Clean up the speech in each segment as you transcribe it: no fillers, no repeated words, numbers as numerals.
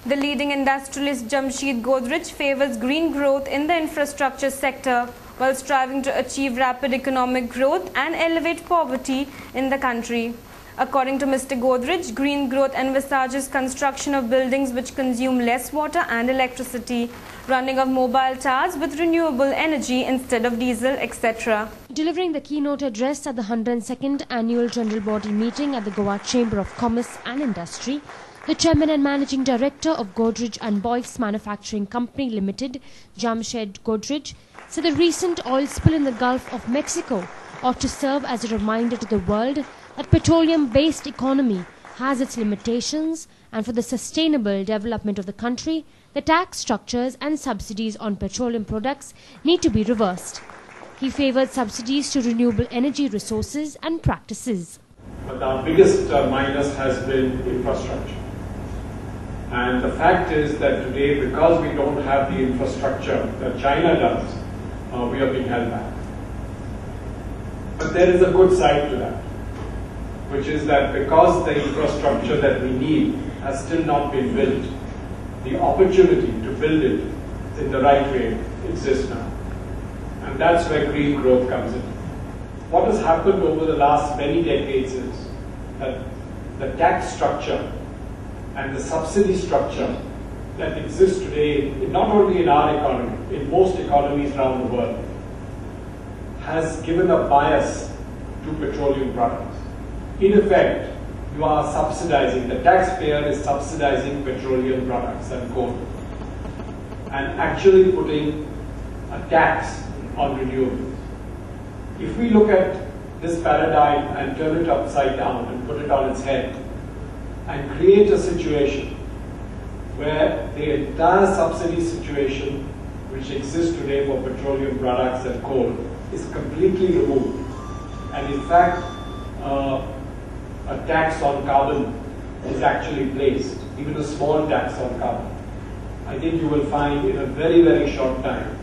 The leading industrialist Jamshyd Godrej favours green growth in the infrastructure sector while striving to achieve rapid economic growth and elevate poverty in the country. According to Mr. Godrej, green growth envisages construction of buildings which consume less water and electricity, running of mobile towers with renewable energy instead of diesel, etc. Delivering the keynote address at the 102nd Annual General Body Meeting at the Goa Chamber of Commerce and Industry, the Chairman and Managing Director of Godrej and Boyce Manufacturing Company Limited, Jamshyd Godrej, said the recent oil spill in the Gulf of Mexico ought to serve as a reminder to the world that petroleum-based economy has its limitations, and for the sustainable development of the country, the tax structures and subsidies on petroleum products need to be reversed. He favoured subsidies to renewable energy resources and practices. But our biggest minus has been infrastructure. And the fact is that today, because we don't have the infrastructure that China does, we are being held back. But there is a good side to that, which is that because the infrastructure that we need has still not been built, the opportunity to build it in the right way exists now. And that's where green growth comes in. What has happened over the last many decades is that the tax structure and the subsidy structure that exists today, not only in our economy, in most economies around the world, has given a bias to petroleum products. In effect, you are subsidizing, the taxpayer is subsidizing petroleum products and coal, and actually putting a tax on renewables. If we look at this paradigm and turn it upside down and put it on its head and create a situation where the entire subsidy situation which exists today for petroleum products and coal is completely removed, and in fact a tax on carbon is actually placed, even a small tax on carbon, I think you will find in a very, very short time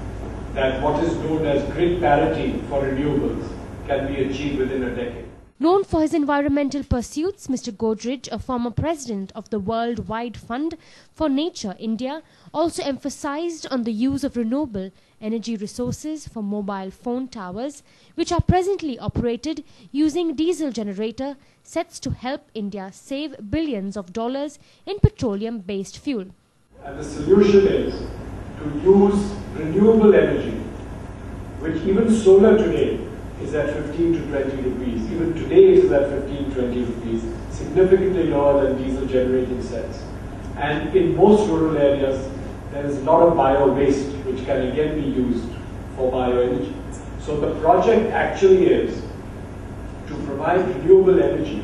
that what is known as grid parity for renewables can be achieved within a decade. Known for his environmental pursuits, Mr. Godrej, a former president of the Worldwide Fund for Nature, India, also emphasized on the use of renewable energy resources for mobile phone towers, which are presently operated using diesel generator sets to help India save billions of dollars in petroleum-based fuel. And the solution is to use renewable energy, which even solar today is at 15 to 20 rupees. Even today it is at 15 to 20 rupees, significantly lower than diesel generating sets. And in most rural areas, there is a lot of bio-waste which can again be used for bioenergy. So the project actually is to provide renewable energy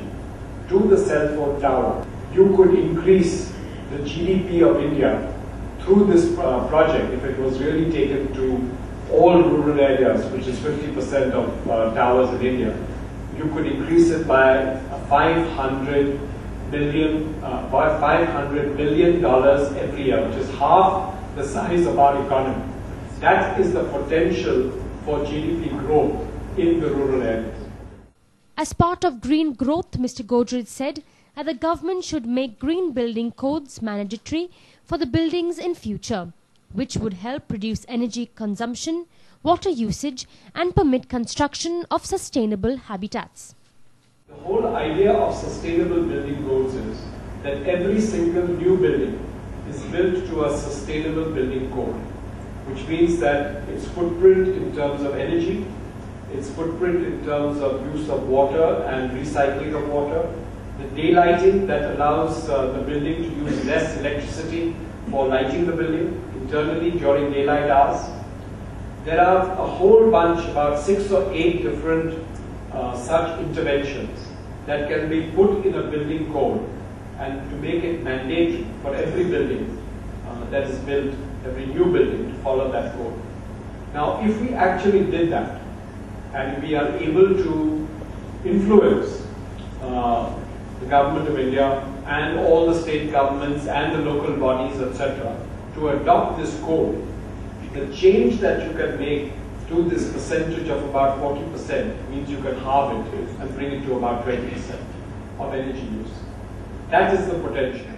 to the cell phone tower. You could increase the GDP of India through this project if it was really taken to all rural areas, which is 50% of towers in India. You could increase it by $500 billion every year, which is half the size of our economy. That is the potential for GDP growth in the rural areas. As part of green growth, Mr. Godrej said that the government should make green building codes mandatory for the buildings in future, which would help reduce energy consumption, water usage, and permit construction of sustainable habitats. The whole idea of sustainable building codes is that every single new building is built to a sustainable building code, which means that its footprint in terms of energy, its footprint in terms of use of water and recycling of water, the daylighting that allows the building to use less electricity for lighting the building internally during daylight hours. There are a whole bunch, about 6 or 8 different such interventions that can be put in a building code and to make it mandatory for every building that is built, every new building, to follow that code. Now, if we actually did that and we are able to influence the government of India and all the state governments and the local bodies, etc., to adopt this code, the change that you can make to this percentage of about 40% means you can halve it and bring it to about 20% of energy use. That is the potential.